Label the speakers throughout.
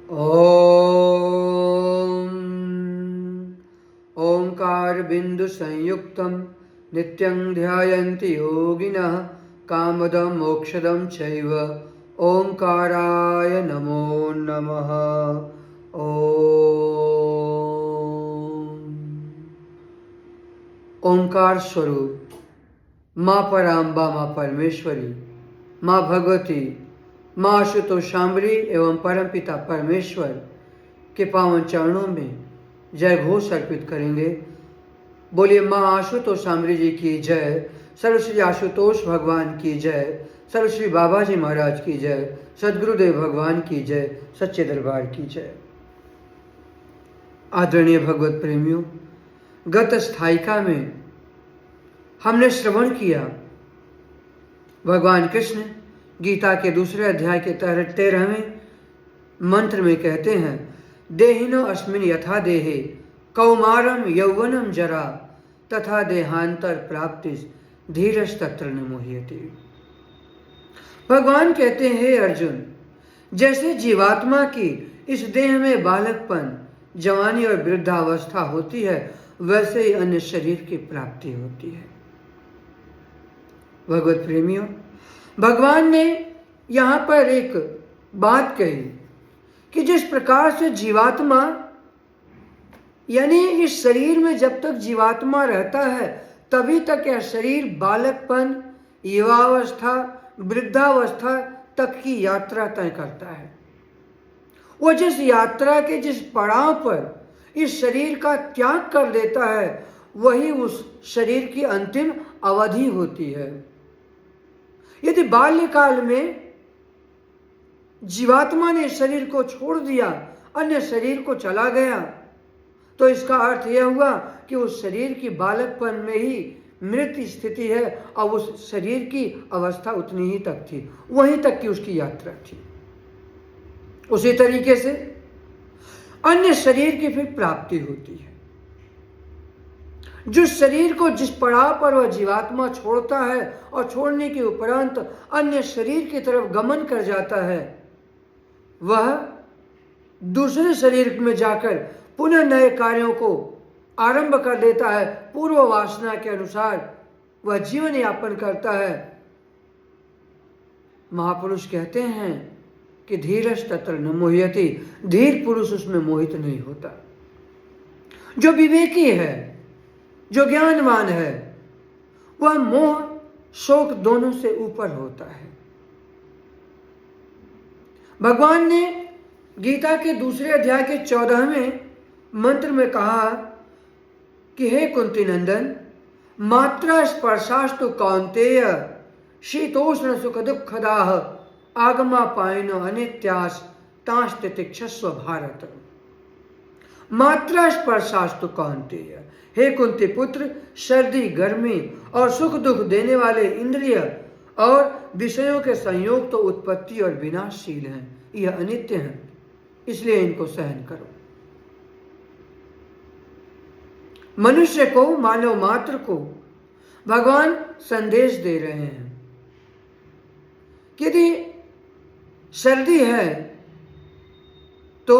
Speaker 1: ॐ ओंकार बिंदु संयुक्तं नित्यं ध्यायन्ति योगिनः कामदं मोक्षदं चैव ओंकाराय नमो नमः। ओंकार स्वरूप माँ पराम्बा, माँ परमेश्वरी, माँ भगवती, माँ आशुतोषाम्बरी एवं परमपिता परमेश्वर के पावन चरणों में जय घोष अर्पित करेंगे। बोलिए माँ आशुतोषाम्बरी जी की जय, सर्वश्री आशुतोष भगवान की जय, सर्वश्री बाबा जी महाराज की जय, सद्गुरुदेव भगवान की जय, सच्चे दरबार की जय। आदरणीय भगवत प्रेमियों, गत स्थायिका में हमने श्रवण किया भगवान कृष्ण गीता के दूसरे अध्याय के 13वें मंत्र में कहते हैं, देहिनो अस्मिन् यथा देहे कौमारम यौवनम जरा तथा देहांतर प्राप्तिस धीरज तत्र न मोह्यते। भगवान कहते हैं, हे अर्जुन, जैसे जीवात्मा की इस देह में बालकपन, जवानी और वृद्धावस्था होती है, वैसे ही अन्य शरीर की प्राप्ति होती है। भगवत प्रेमियों, भगवान ने यहाँ पर एक बात कही कि जिस प्रकार से जीवात्मा, यानी इस शरीर में जब तक जीवात्मा रहता है तभी तक यह शरीर बालकपन, युवावस्था, वृद्धावस्था तक की यात्रा तय करता है। वो जिस यात्रा के जिस पड़ाव पर इस शरीर का त्याग कर देता है, वही उस शरीर की अंतिम अवधि होती है। यदि बाल्यकाल में जीवात्मा ने शरीर को छोड़ दिया, अन्य शरीर को चला गया, तो इसका अर्थ यह हुआ कि उस शरीर की बालकपन में ही मृत्यु स्थिति है और उस शरीर की अवस्था उतनी ही तक थी, वहीं तक की उसकी यात्रा थी। उसी तरीके से अन्य शरीर की फिर प्राप्ति होती है। जिस शरीर को जिस पड़ाव पर वह जीवात्मा छोड़ता है और छोड़ने के उपरांत अन्य शरीर की तरफ गमन कर जाता है, वह दूसरे शरीर में जाकर पुनः नए कार्यों को आरंभ कर देता है। पूर्व वासना के अनुसार वह जीवन यापन करता है। महापुरुष कहते हैं कि धीरज तत्र न मोह्यति, धीर पुरुष उसमें मोहित नहीं होता। जो विवेकी है, जो ज्ञानवान है, वह मोह शोक दोनों से ऊपर होता है। भगवान ने गीता के दूसरे अध्याय के 14वें मंत्र में कहा कि हे कुंती नंदन, मात्रा स्पर्शास्तु कौन्तेय शीतोष्ण सुख दुखदाह आगमा पायनो अनित्यास तांश तितिक्षस्व भारत। मात्रा स्पर्शास्तु कौन्तेय, हे कुंती पुत्र, सर्दी, गर्मी और सुख दुख देने वाले इंद्रिय और विषयों के संयोग तो उत्पत्ति और विनाशशील हैं, यह अनित्य हैं, इसलिए इनको सहन करो। मनुष्य को, मानव मात्र को भगवान संदेश दे रहे हैं कि यदि सर्दी है तो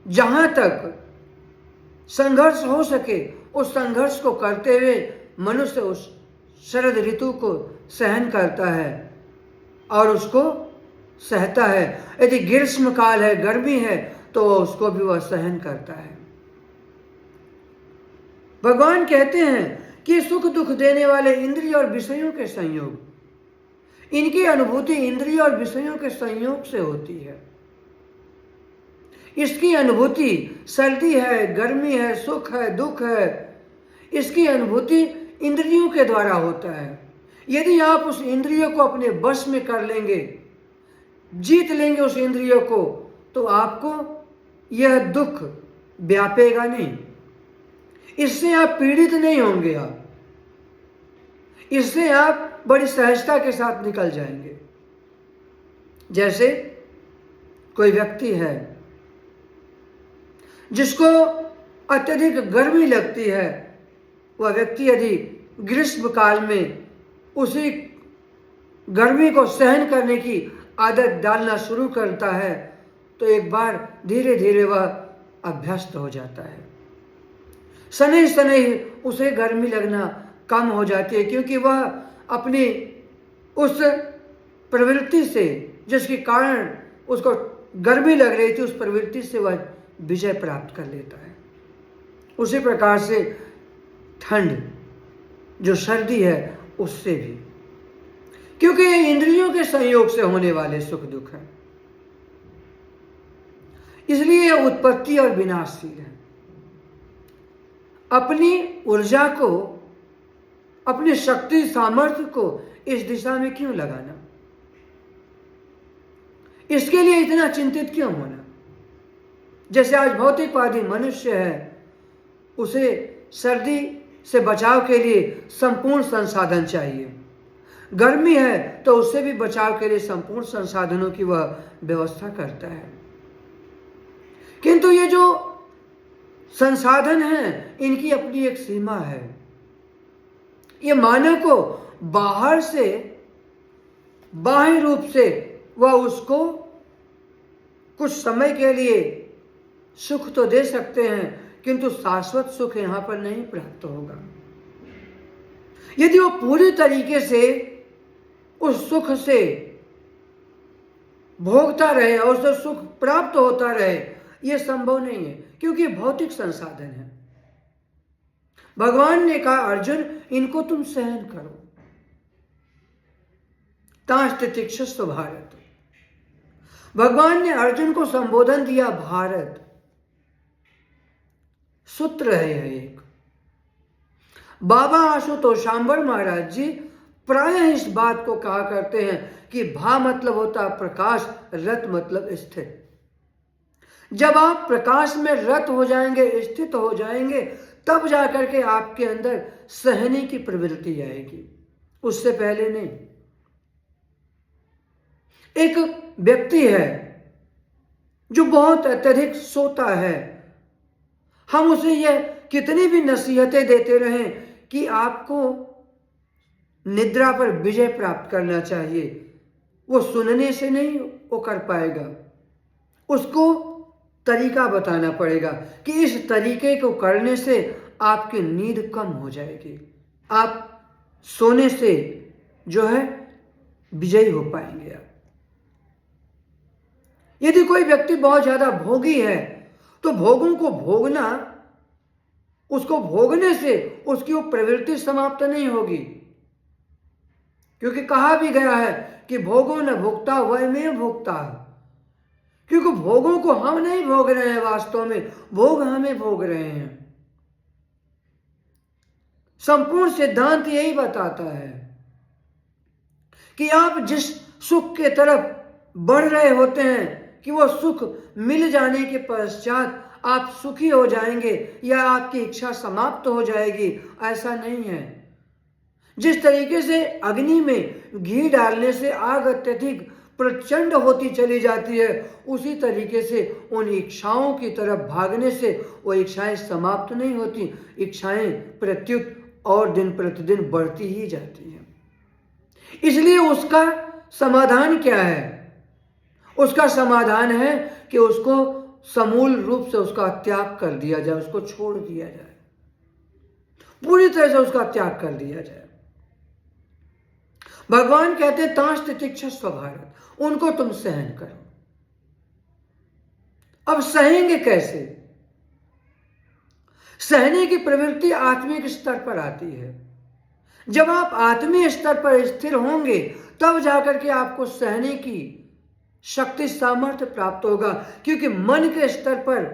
Speaker 1: जहां तक संघर्ष हो सके उस संघर्ष को करते हुए मनुष्य उस शरद ऋतु को सहन करता है और उसको सहता है। यदि ग्रीष्म काल है, गर्मी है, तो उसको भी वह सहन करता है। भगवान कहते हैं कि सुख दुख देने वाले इंद्रिय और विषयों के संयोग, इनकी अनुभूति इंद्रिय और विषयों के संयोग से होती है। इसकी अनुभूति सर्दी है, गर्मी है, सुख है, दुख है, इसकी अनुभूति इंद्रियों के द्वारा होता है। यदि आप उस इंद्रियों को अपने वश में कर लेंगे, जीत लेंगे उस इंद्रियों को, तो आपको यह दुख व्यापेगा नहीं, इससे आप पीड़ित नहीं होंगे। आप इससे आप बड़ी सहजता के साथ निकल जाएंगे। जैसे कोई व्यक्ति है जिसको अत्यधिक गर्मी लगती है, वह व्यक्ति यदि ग्रीष्म काल में उसी गर्मी को सहन करने की आदत डालना शुरू करता है तो एक बार धीरे धीरे वह अभ्यस्त हो जाता है। शनै शनै उसे गर्मी लगना कम हो जाती है, क्योंकि वह अपनी उस प्रवृत्ति से, जिसके कारण उसको गर्मी लग रही थी, उस प्रवृत्ति से वह विजय प्राप्त कर लेता है। उसी प्रकार से ठंड, जो सर्दी है, उससे भी, क्योंकि ये इंद्रियों के संयोग से होने वाले सुख दुख है, इसलिए यह उत्पत्ति और विनाशशील है। अपनी ऊर्जा को, अपनी शक्ति सामर्थ्य को इस दिशा में क्यों लगाना? इसके लिए इतना चिंतित क्यों होना? जैसे आज भौतिकवादी मनुष्य है, उसे सर्दी से बचाव के लिए संपूर्ण संसाधन चाहिए, गर्मी है तो उससे भी बचाव के लिए संपूर्ण संसाधनों की वह व्यवस्था करता है। किंतु ये जो संसाधन हैं, इनकी अपनी एक सीमा है। ये मानव को बाहर से, बाह्य रूप से वह उसको कुछ समय के लिए सुख तो दे सकते हैं, किंतु शाश्वत सुख यहां पर नहीं प्राप्त होगा। यदि वो पूरी तरीके से उस सुख से भोगता रहे और उससे सुख प्राप्त होता रहे, यह संभव नहीं है, क्योंकि भौतिक संसाधन है। भगवान ने कहा, अर्जुन इनको तुम सहन करो। तांश तितिक्षस्व भारत। भगवान ने अर्जुन को संबोधन दिया भारत। सूत्र है यह एक। बाबा आशुतोषांबर महाराज जी प्रायः इस बात को कहा करते हैं कि भा मतलब होता है प्रकाश, रत मतलब स्थित। जब आप प्रकाश में रत हो जाएंगे, स्थित हो जाएंगे, तब जाकर के आपके अंदर सहने की प्रवृत्ति आएगी, उससे पहले नहीं। एक व्यक्ति है जो बहुत अत्यधिक सोता है, हम उसे यह कितनी भी नसीहतें देते रहें कि आपको निद्रा पर विजय प्राप्त करना चाहिए, वो सुनने से नहीं वो कर पाएगा। उसको तरीका बताना पड़ेगा कि इस तरीके को करने से आपकी नींद कम हो जाएगी, आप सोने से जो है विजयी हो पाएंगे आप। यदि कोई व्यक्ति बहुत ज्यादा भोगी है तो भोगों को भोगना, उसको भोगने से उसकी वो प्रवृत्ति समाप्त नहीं होगी, क्योंकि कहा भी गया है कि भोगो न भोक्ता वह में भोगता है। क्योंकि भोगों को हम नहीं भोग रहे हैं, वास्तव में भोग हमें भोग रहे हैं। संपूर्ण सिद्धांत यही बताता है कि आप जिस सुख के तरफ बढ़ रहे होते हैं कि वो सुख मिल जाने के पश्चात आप सुखी हो जाएंगे या आपकी इच्छा समाप्त हो जाएगी, ऐसा नहीं है। जिस तरीके से अग्नि में घी डालने से आग अत्यधिक प्रचंड होती चली जाती है, उसी तरीके से उन इच्छाओं की तरफ भागने से वो इच्छाएं समाप्त नहीं होती, इच्छाएं प्रत्युत और दिन प्रतिदिन बढ़ती ही जाती हैं। इसलिए उसका समाधान क्या है? उसका समाधान है कि उसको समूल रूप से उसका त्याग कर दिया जाए, उसको छोड़ दिया जाए, पूरी तरह से उसका त्याग कर दिया जाए। भगवान कहते हैं तांश तितिक्षस्व भारत, उनको तुम सहन करो। अब सहेंगे कैसे? सहने की प्रवृत्ति आत्मिक स्तर पर आती है। जब आप आत्मीय स्तर पर स्थिर होंगे तब जाकर के आपको सहने की शक्ति सामर्थ्य प्राप्त होगा, क्योंकि मन के स्तर पर,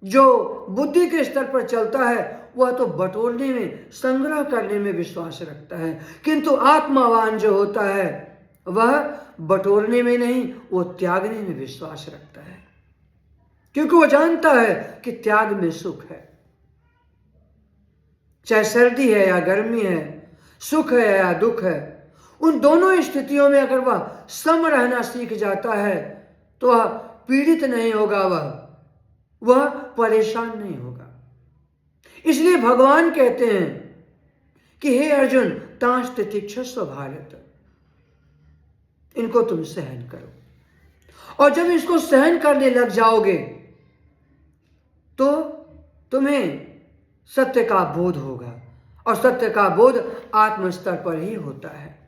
Speaker 1: जो बुद्धि के स्तर पर चलता है, वह तो बटोरने में, संग्रह करने में विश्वास रखता है, किंतु आत्मावान जो होता है वह बटोरने में नहीं, वो त्यागने में विश्वास रखता है, क्योंकि वो जानता है कि त्याग में सुख है। चाहे सर्दी है या गर्मी है, सुख है या दुख है, उन दोनों स्थितियों में अगर वह सम रहना सीख जाता है तो वह पीड़ित नहीं होगा, वह परेशान नहीं होगा। इसलिए भगवान कहते हैं कि हे अर्जुन तांश तितिक्षस्व भारत, इनको तुम सहन करो। और जब इसको सहन करने लग जाओगे तो तुम्हें सत्य का बोध होगा, और सत्य का बोध आत्म स्तर पर ही होता है।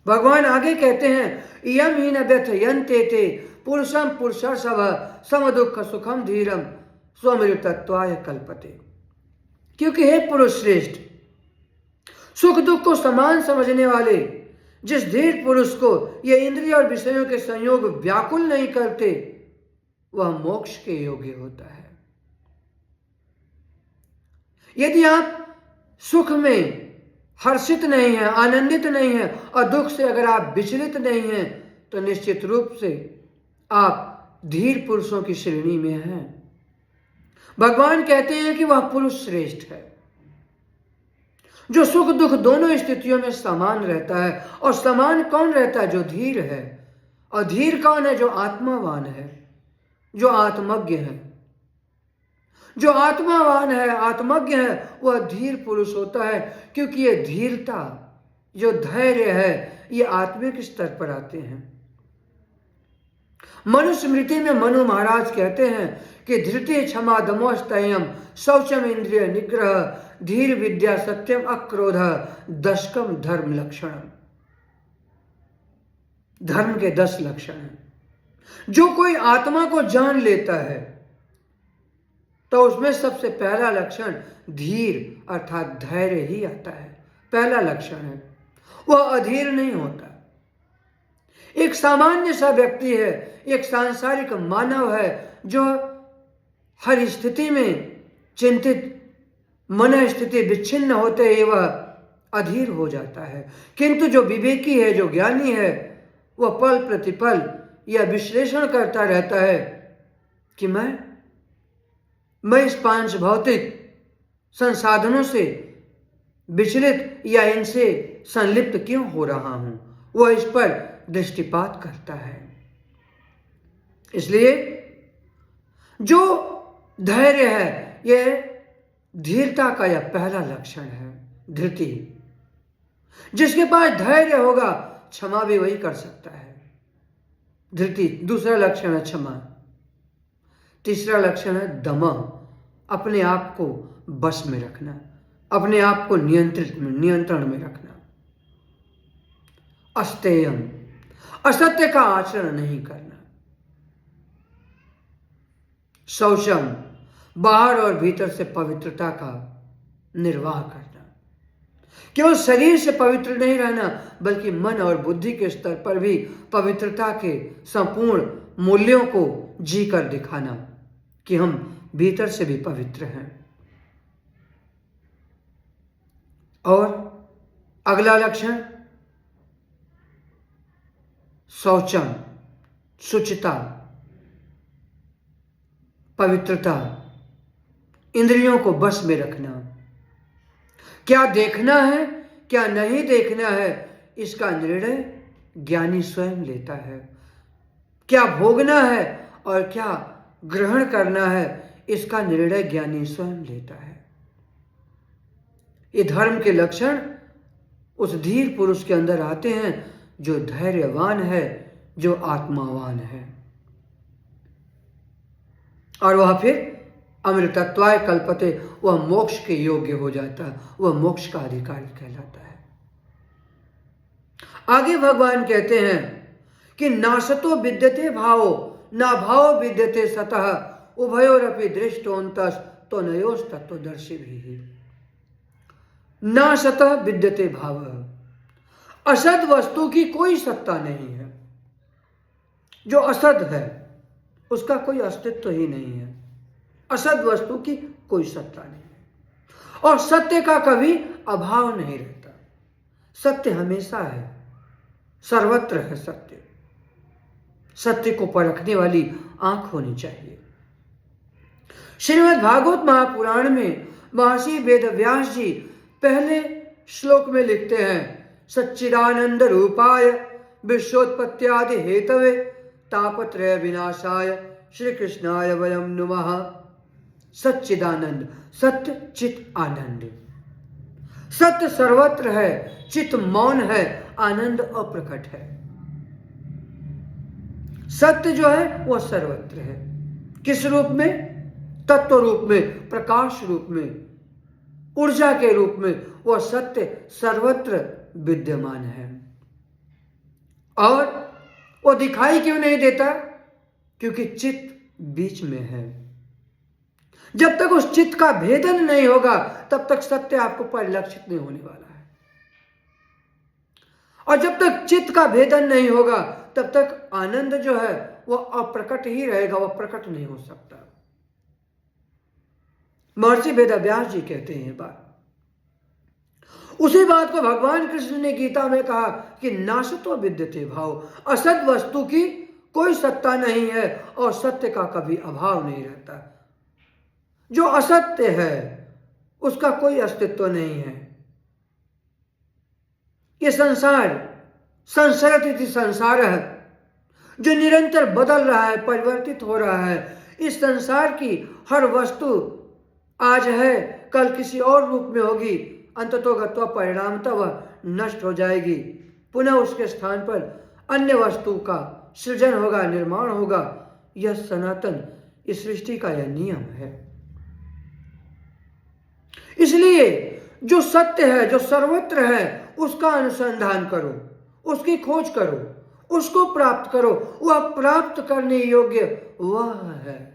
Speaker 1: भगवान आगे कहते हैं, यम ही न व्यथयन्ते ते पुरुषम पुरुषर्षभ सम दुख सुखम धीरम स्वमृतत्वाय कल्पते। क्योंकि हे पुरुष श्रेष्ठ, सुख दुख को समान समझने वाले जिस धीर पुरुष को ये इंद्रिय और विषयों के संयोग व्याकुल नहीं करते, वह मोक्ष के योग्य होता है। यदि आप सुख में हर्षित नहीं हैं, आनंदित नहीं हैं, और दुख से अगर आप विचलित नहीं हैं, तो निश्चित रूप से आप धीर पुरुषों की श्रेणी में हैं। भगवान कहते हैं कि वह पुरुष श्रेष्ठ है जो सुख दुख दोनों स्थितियों में समान रहता है। और समान कौन रहता है? जो धीर है। और धीर कौन है? जो आत्मावान है, जो आत्मज्ञ है। जो आत्मावान है, आत्मज्ञ है, वह धीर पुरुष होता है। क्योंकि ये धीरता, जो धैर्य है, ये आत्मिक स्तर पर आते हैं। मनुस्मृति में मनु महाराज कहते हैं कि धृति क्षमा दमोस्तयम शौचम इंद्रिय निग्रह धीर विद्या सत्यम अक्रोध दशकम धर्म लक्षणम। धर्म के 10 लक्षण हैं। जो कोई आत्मा को जान लेता है तो उसमें सबसे पहला लक्षण धीर अर्थात धैर्य ही आता है। पहला लक्षण है, वह अधीर नहीं होता। एक सामान्य सा व्यक्ति है, एक सांसारिक मानव है, जो हर स्थिति में चिंतित, मन स्थिति विच्छिन्न होते ही वह अधीर हो जाता है। किंतु जो विवेकी है, जो ज्ञानी है, वह पल प्रतिपल यह विश्लेषण करता रहता है कि मैं इस पांच भौतिक संसाधनों से विचलित या इनसे संलिप्त क्यों हो रहा हूं। वह इस पर दृष्टिपात करता है। इसलिए जो धैर्य है, यह धीरता का यह पहला लक्षण है, धृति। जिसके पास धैर्य होगा, क्षमा भी वही कर सकता है। धृति। दूसरा लक्षण है क्षमा। तीसरा लक्षण है दम, अपने आप को बस में रखना, अपने आप को नियंत्रण में रखना। अस्तेयम, असत्य का आचरण नहीं करना। शौचम, बाहर और भीतर से पवित्रता का निर्वाह करना। केवल शरीर से पवित्र नहीं रहना, बल्कि मन और बुद्धि के स्तर पर भी पवित्रता के संपूर्ण मूल्यों को जी कर दिखाना कि हम भीतर से भी पवित्र हैं। और अगला लक्षण शौचम, शुचिता, पवित्रता, इंद्रियों को बस में रखना। क्या देखना है, क्या नहीं देखना है, इसका निर्णय ज्ञानी स्वयं लेता है। क्या भोगना है और क्या ग्रहण करना है, इसका निर्णय ज्ञानी स्वयं लेता है। ये धर्म के लक्षण उस धीर पुरुष के अंदर आते हैं जो धैर्यवान है, जो आत्मावान है। और वह फिर अमृतत्वाय कल्पते, वह मोक्ष के योग्य हो जाता है, वह मोक्ष का अधिकारी कहलाता है। आगे भगवान कहते हैं कि नासतो विद्यते भावो ना भाव विद्यते सतः उभयोरपि दृष्टोन्तस तो नयोस तत्वदर्शी भी। ना सतः विद्यते भाव, असद वस्तु की कोई सत्ता नहीं है। जो असद है उसका कोई अस्तित्व ही नहीं है। असद वस्तु की कोई सत्ता नहीं है। और सत्य का कभी अभाव नहीं रहता। सत्य हमेशा है, सर्वत्र है सत्य। सत्य को परखने वाली आंख होनी चाहिए। श्रीमद् भागवत महापुराण में महर्षि वेदव्यास जी पहले श्लोक में लिखते हैं, सच्चिदानंद रूपाय विश्वोत्पत्त्यादि हेतवे तापत्रय विनाशाय श्री कृष्णाय वयम नुमः। सच्चिदानंद, सत्य चित आनंद। सत्य सर्वत्र है, चित मौन है, आनंद अप्रकट है। सत्य जो है वह सर्वत्र है। किस रूप में? तत्व रूप में, प्रकाश रूप में, ऊर्जा के रूप में वह सत्य सर्वत्र विद्यमान है। और वो दिखाई क्यों नहीं देता? क्योंकि चित्त बीच में है। जब तक उस चित्त का भेदन नहीं होगा तब तक सत्य आपको परिलक्षित नहीं होने वाला है। और जब तक चित्त का भेदन नहीं होगा तब तक आनंद जो है वह अप्रकट ही रहेगा, वह प्रकट नहीं हो सकता। महर्षि वेदव्यास जी कहते हैं बात। उसी बात को भगवान कृष्ण ने गीता में कहा कि नासतो विद्यते भाव, असत वस्तु की कोई सत्ता नहीं है और सत्य का कभी अभाव नहीं रहता। जो असत्य है उसका कोई अस्तित्व नहीं है। ये संसार संसरति संसार है जो निरंतर बदल रहा है, परिवर्तित हो रहा है। इस संसार की हर वस्तु आज है, कल किसी और रूप में होगी, अंततोगत्वा परिणामतः वह नष्ट हो जाएगी। पुनः उसके स्थान पर अन्य वस्तु का सृजन होगा, निर्माण होगा। यह सनातन इस सृष्टि का यह नियम है। इसलिए जो सत्य है, जो सर्वत्र है, उसका अनुसंधान करो, उसकी खोज करो, उसको प्राप्त करो। वह प्राप्त करने योग्य वह है।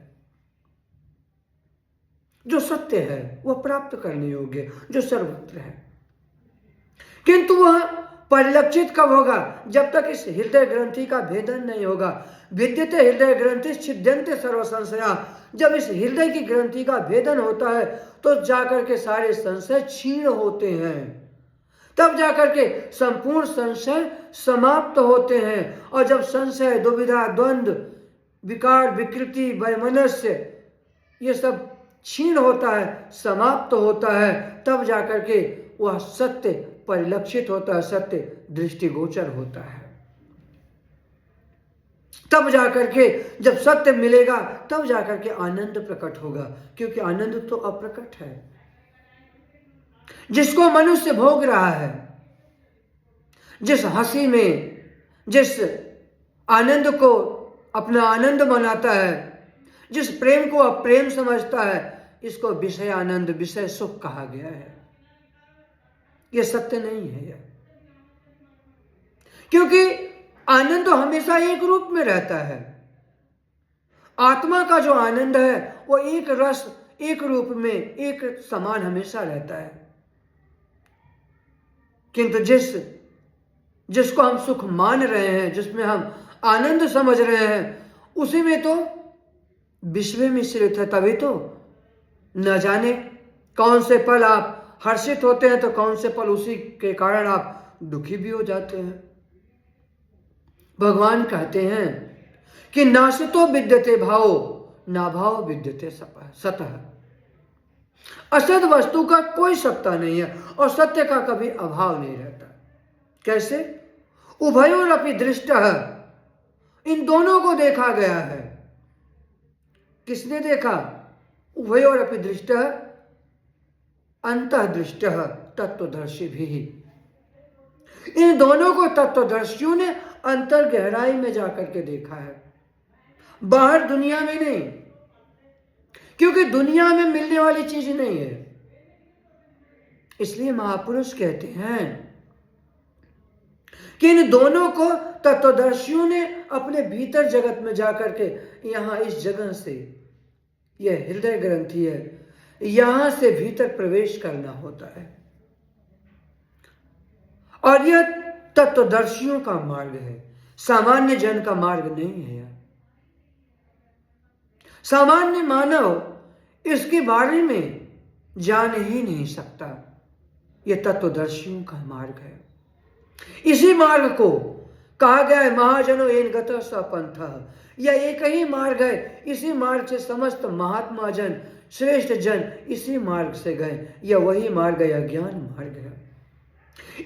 Speaker 1: जो सत्य है वह प्राप्त करने योग्य, जो सर्वत्र है। किंतु वह परिलक्षित कब होगा? जब तक इस हृदय ग्रंथि का भेदन नहीं होगा। विद्यते हृदय ग्रंथि छिद्यन्ते सर्व संशया। जब इस हृदय की ग्रंथि का भेदन होता है तो जाकर के सारे संशय क्षीण होते हैं, तब जाकर के संपूर्ण संशय समाप्त होते हैं। और जब संशय, दुविधा, द्वंद्व, विकार, विकृति, वैमनस्य ये सब क्षीण होता है, समाप्त होता है, तब जाकर के वह सत्य परिलक्षित होता है, सत्य दृष्टिगोचर होता है। तब जाकर के जब सत्य मिलेगा तब जाकर के आनंद प्रकट होगा, क्योंकि आनंद तो अप्रकट है। जिसको मनुष्य भोग रहा है, जिस हंसी में, जिस आनंद को अपना आनंद बनाता है, जिस प्रेम को अप्रेम समझता है, इसको विषय आनंद, विषय सुख कहा गया है। यह सत्य नहीं है यह, क्योंकि आनंद तो हमेशा एक रूप में रहता है। आत्मा का जो आनंद है वो एक रस, एक रूप में, एक समान हमेशा रहता है। किंतु जिसको हम सुख मान रहे हैं, जिसमें हम आनंद समझ रहे हैं, उसी में तो विश्व मिश्रित है। तभी तो न जाने कौन से पल आप हर्षित होते हैं तो कौन से पल उसी के कारण आप दुखी भी हो जाते हैं। भगवान कहते हैं कि नासतो विद्यते भावो ना भाव विद्यते सतः। असत वस्तु का कोई सत्ता नहीं है और सत्य का कभी अभाव नहीं रहता। कैसे? उभयोरपि दृष्टः, इन दोनों को देखा गया है। किसने देखा? उभयोरपि दृष्टः अंतःदृष्टः तत्वदर्शिभिः। इन दोनों को तत्वदर्शियों ने अंतर गहराई में जाकर के देखा है, बाहर दुनिया में नहीं, क्योंकि दुनिया में मिलने वाली चीज नहीं है। इसलिए महापुरुष कहते हैं कि इन दोनों को तत्वदर्शियों ने अपने भीतर जगत में जाकर के, यहां इस जगह से, यह हृदय ग्रंथि है, यहां से भीतर प्रवेश करना होता है। और यह तत्वदर्शियों का मार्ग है, सामान्य जन का मार्ग नहीं है। सामान्य मानव इसके बारे में जान ही नहीं सकता। यह तत्वदर्शियों का मार्ग है। इसी मार्ग को कहा गया है महाजनो येन गतः स पंथः। यह एक ही मार्ग है, इसी मार्ग से समस्त महात्मा जन, श्रेष्ठ जन इसी मार्ग से गए। यह वही मार्ग है, यह ज्ञान मार्ग है।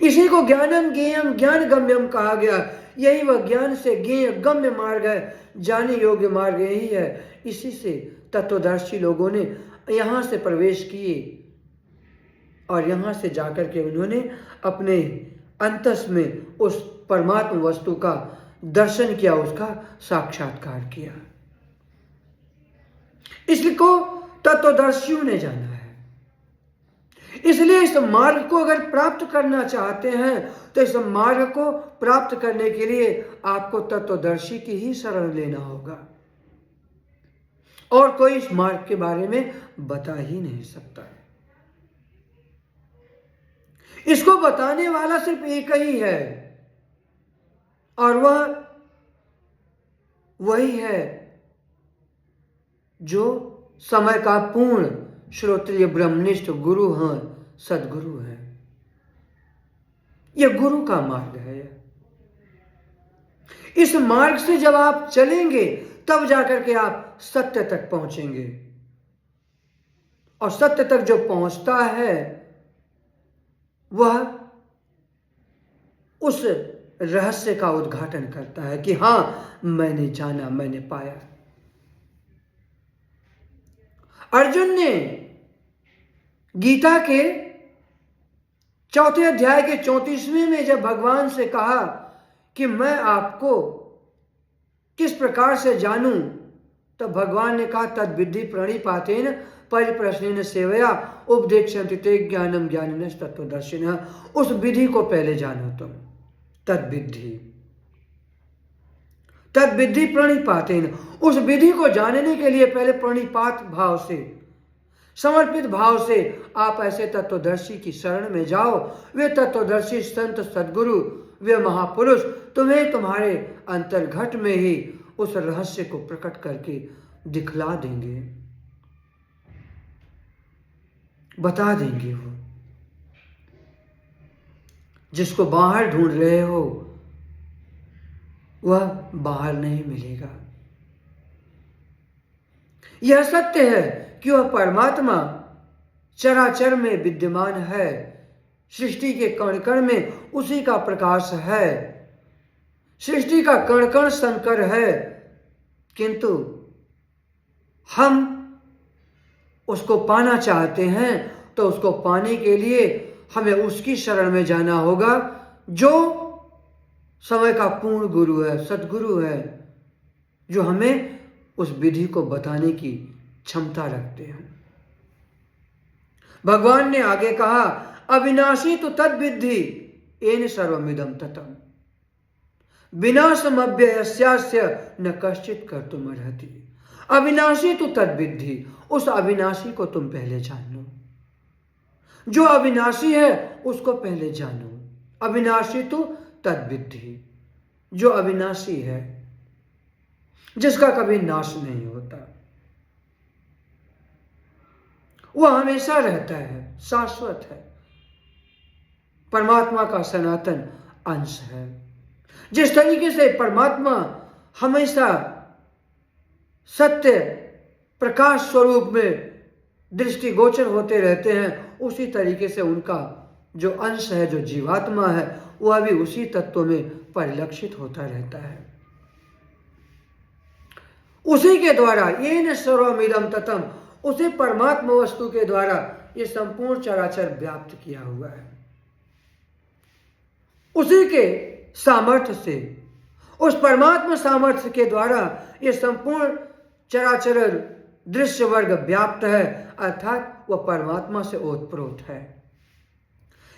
Speaker 1: इसी को ज्ञानम ज्ञेयम ज्ञान गम्यम कहा गया। यही वह ज्ञान से ज्ञेय गम्य मार्ग है, जाने योग्य मार्ग यही है। इसी से तत्वदर्शी लोगों ने यहाँ से प्रवेश किए और यहाँ से जाकर के उन्होंने अपने अंतस में उस परमात्मा वस्तु का दर्शन किया, उसका साक्षात्कार किया। इसको तत्वदर्शियों ने जाना है। इसलिए इस मार्ग को अगर प्राप्त करना चाहते हैं तो इस मार्ग को प्राप्त करने के लिए आपको तत्वदर्शी की ही शरण लेना होगा, और कोई इस मार्ग के बारे में बता ही नहीं सकता। इसको बताने वाला सिर्फ एक ही है, और वह वही है जो समय का पूर्ण श्रोत्रिय ब्रह्मनिष्ठ गुरु हैं, सदगुरु हैं। यह गुरु का मार्ग है। इस मार्ग से जब आप चलेंगे तब जाकर के आप सत्य तक पहुंचेंगे, और सत्य तक जो पहुंचता है वह उस रहस्य का उद्घाटन करता है कि हां, मैंने जाना, मैंने पाया। अर्जुन ने गीता के 4 अध्याय के 34वें में जब भगवान से कहा कि मैं आपको किस प्रकार से जानूं, तब भगवान ने कहा तद्विद्धि प्रणिपातेन परिप्रश्नेन सेवया उपदेक्षन्ति ते ज्ञानम ज्ञानिनः तत्वदर्शिनः। उस विधि को पहले जानो तुम, तद्विद्धि प्रणिपातेन। उस विधि को जानने के लिए पहले प्रणिपात भाव से, समर्पित भाव से आप ऐसे तत्वदर्शी की शरण में जाओ। वे तत्वदर्शी संत सद्गुरु, वे महापुरुष तुम्हें तुम्हारे अंतर्घट में ही उस रहस्य को प्रकट करके दिखला देंगे, बता देंगे। वो जिसको बाहर ढूंढ रहे हो वह बाहर नहीं मिलेगा। यह सत्य है कि वह परमात्मा चराचर में विद्यमान है, सृष्टि के कण कण में उसी का प्रकाश है, सृष्टि का कण कण शंकर है, किंतु हम उसको पाना चाहते हैं तो उसको पाने के लिए हमें उसकी शरण में जाना होगा जो समय का पूर्ण गुरु है, सद्गुरु है, जो हमें उस विधि को बताने की क्षमता रखते हैं। भगवान ने आगे कहा अविनाशी तो तद्विद्धि येन सर्वमिदं ततम् विनाशमव्ययस्यास्य न कश्चित् कर्तुम् अर्हति। अविनाशी तो तद्विद्धि, उस अविनाशी को तुम पहले जान लो। जो अविनाशी है उसको पहले जानो। अविनाशी तो तद्विद्धि, जो अविनाशी है, जिसका कभी नाश नहीं होता, वह हमेशा रहता है, शाश्वत है, परमात्मा का सनातन अंश है। जिस तरीके से परमात्मा हमेशा सत्य प्रकाश स्वरूप में दृष्टिगोचर होते रहते हैं, उसी तरीके से उनका जो अंश है, जो जीवात्मा है, वह भी उसी तत्व में परिलक्षित होता रहता है। उसी के द्वारा येन सर्वमिदं ततम्, उसी परमात्मा वस्तु के द्वारा ये संपूर्ण चराचर व्याप्त किया हुआ है। उसी के सामर्थ्य से, उस परमात्मा सामर्थ्य के द्वारा ये संपूर्ण चराचर दृश्य वर्ग व्याप्त है, अर्थात वह परमात्मा से ओतप्रोत है।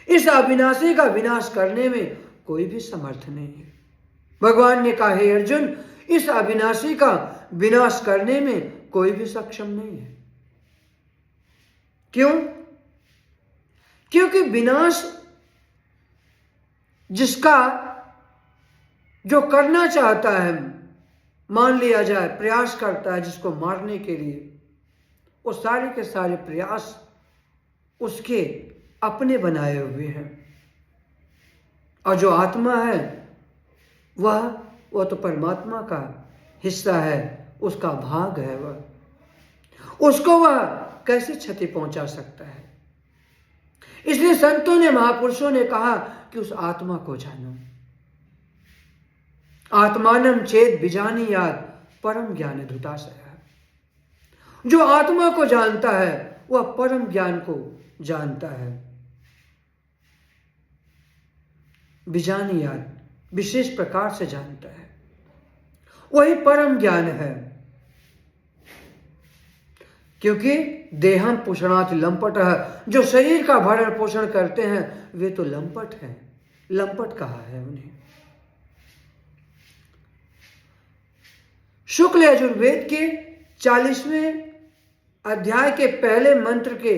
Speaker 1: इस अविनाशी का विनाश करने में कोई भी समर्थ नहीं है। भगवान ने कहा हे अर्जुन, इस अविनाशी का विनाश करने में कोई भी सक्षम नहीं है। क्यों? क्योंकि विनाश जिसका जो करना चाहता है, मान लिया जाए प्रयास करता है जिसको मारने के लिए, वो सारे के सारे प्रयास उसके अपने बनाए हुए हैं। और जो आत्मा है वह तो परमात्मा का हिस्सा है, उसका भाग है, वह उसको वह कैसे क्षति पहुंचा सकता है। इसलिए संतों ने, महापुरुषों ने कहा कि उस आत्मा को जानो। आत्मानं चेद विजानीयात् परम ज्ञान धुताशयः। जो आत्मा को जानता है वह परम ज्ञान को जानता है। विजानीयात्, विशेष प्रकार से जानता है। वही परम ज्ञान है। क्योंकि देहम पुषणाति लंपट है, जो शरीर का भरण पोषण करते हैं वे तो लंपट हैं, लंपट कहा है उन्हें। शुक्ल यजुर्वेद के 40वें अध्याय के पहले मंत्र के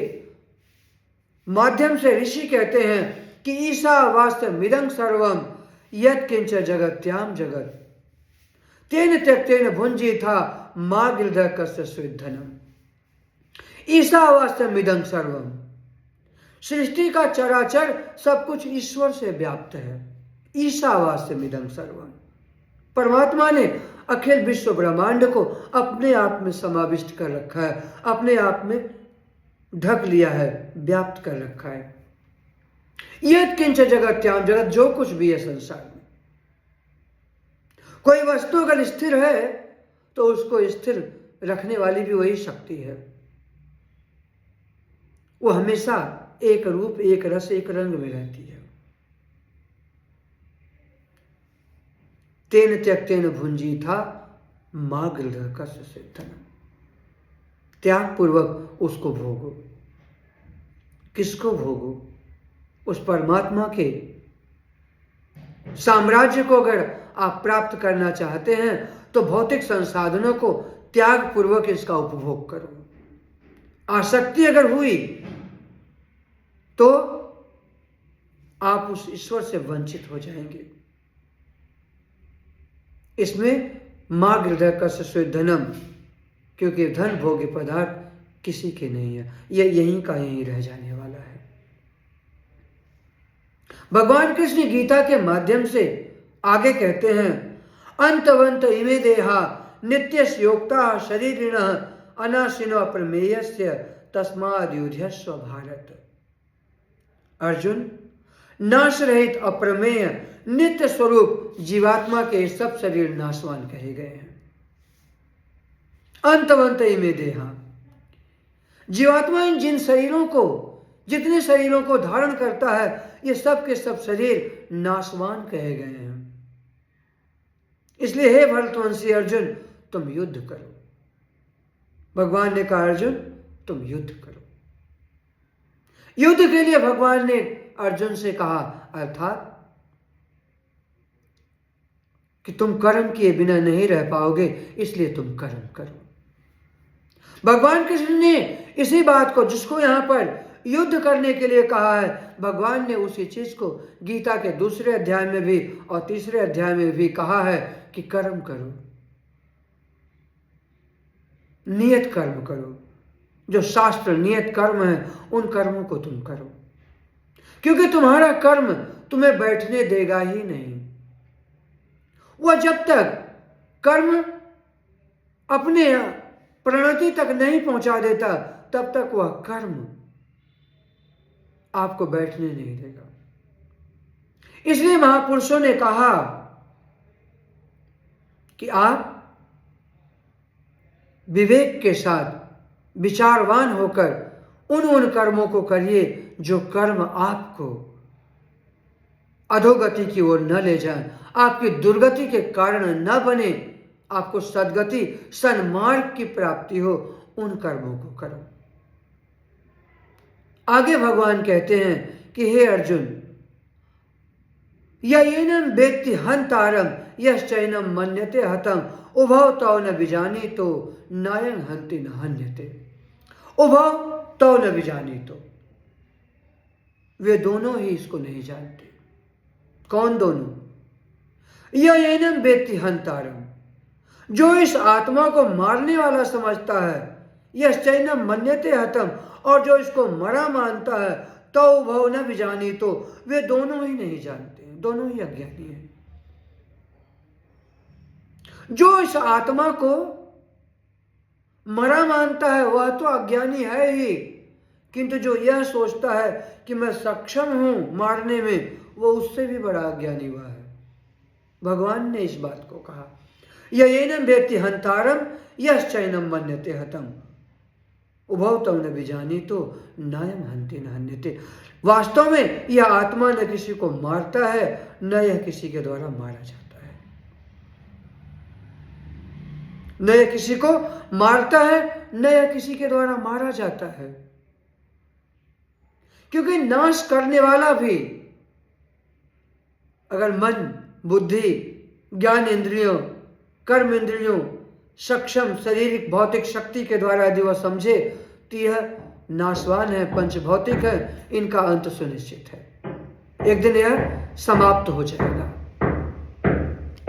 Speaker 1: माध्यम से ऋषि कहते हैं कि ईशावास्यमिदं सर्वम यत् किंच जगत्याम जगत तेन त्यक्तेन भुंजीथा मा गिलधर कस्य स्विद्धनम। ईशावास्यमिदं सर्वम, सृष्टि का चराचर सब कुछ ईश्वर से व्याप्त है। ईशावास्यमिदं सर्वम, परमात्मा ने अखिल विश्व ब्रह्मांड को अपने आप में समाविष्ट कर रखा है, अपने आप में ढक लिया है, व्याप्त कर रखा है। यत् किंच जगत्याम जगत, जो कुछ भी है संसार में, कोई वस्तु अगर स्थिर है तो उसको स्थिर रखने वाली भी वही शक्ति है। वो हमेशा एक रूप, एक रस, एक रंग में रहती है। तेन त्यक्तेन भुंजीथा मा गिलधर कस्य स्विद्धनम, त्याग पूर्वक उसको भोगो। किसको भोगो? उस परमात्मा के साम्राज्य को अगर आप प्राप्त करना चाहते हैं तो भौतिक संसाधनों को त्याग पूर्वक इसका उपभोग करो। आसक्ति अगर हुई तो आप उस ईश्वर से वंचित हो जाएंगे। इसमें मां गिलधर कस्य स्विद्धनम, क्योंकि धन भोग्य पदार्थ किसी के नहीं है, यह यहीं का यहीं रह जाने वाला है। भगवान कृष्ण गीता के माध्यम से आगे कहते हैं, अंतवंत इमे देहा नित्यस्य योक्ता शरीरिणः अनाशिनो प्रमेयस्य तस्माद् युध्यस्व भारत। अर्जुन, नाश रहित अप्रमेय नित्य स्वरूप जीवात्मा के सब शरीर नाशवान कहे गए हैं। अंतवंत इमे देहा, जीवात्मा इन जिन शरीरों को, जितने शरीरों को धारण करता है, ये सब के सब शरीर नाशवान कहे गए हैं। इसलिए हे भरतवंशी अर्जुन, तुम युद्ध करो। भगवान ने कहा अर्जुन तुम युद्ध करो। युद्ध के लिए भगवान ने अर्जुन से कहा, अर्थात कि तुम कर्म किए बिना नहीं रह पाओगे, इसलिए तुम कर्म करो। भगवान कृष्ण ने इसी बात को, जिसको यहां पर युद्ध करने के लिए कहा है, भगवान ने उसी चीज को गीता के 2 अध्याय में भी और 3 अध्याय में भी कहा है कि कर्म करो, नियत कर्म करो। जो शास्त्र नियत कर्म है उन कर्मों को तुम करो, क्योंकि तुम्हारा कर्म तुम्हें बैठने देगा ही नहीं। वह जब तक कर्म अपने परिणति तक नहीं पहुंचा देता, तब तक वह कर्म आपको बैठने नहीं देगा। इसलिए महापुरुषों ने कहा कि आप विवेक के साथ विचारवान होकर उन कर्मों को करिए जो कर्म आपको अधोगति की ओर न ले जाए, आपकी दुर्गति के कारण न बने, आपको सद्गति सन्मार्ग की प्राप्ति हो, उन कर्मों को करो। आगे भगवान कहते हैं कि हे अर्जुन, येनम वेत्ति हंतारम यश्चैनम मन्यते हतम उभौ तौ न विजानीतो नायं हन्ति न हन्यते। उभौ तौ न विजानीतो, वे दोनों ही इसको नहीं जानते। कौन दोनों? येनम वेत्ति हंतारम, जो इस आत्मा को मारने वाला समझता है, यश्चैनम मन्यते हतम, और जो इसको मरा मानता है, तौ उभौ न विजानीतो, वे दोनों ही नहीं जानते हैं, दोनों ही अज्ञानी हैं। जो इस आत्मा को मरा मानता है वह तो अज्ञानी है ही, किंतु जो यह सोचता है कि मैं सक्षम हूं मारने में, वो उससे भी बड़ा अज्ञानी हुआ है। भगवान ने इस बात को कहा, येनम वेत्ति हंतारम यश्चैनम मन्यते हतम उभौ तौ न विजानीतो नायं हन्ति न हन्यते। वास्तव में यह आत्मा न किसी को मारता है, न यह किसी के द्वारा मारा जाता है। न यह किसी को मारता है, न यह किसी के द्वारा मारा जाता है, क्योंकि नाश करने वाला भी अगर मन, बुद्धि, ज्ञान इंद्रियों, कर्म इंद्रियों, सक्षम शारीरिक भौतिक शक्ति के द्वारा यदि वह समझे तो यह नाशवान है, पंच भौतिक है, इनका अंत सुनिश्चित है, एक दिन यह समाप्त हो जाएगा।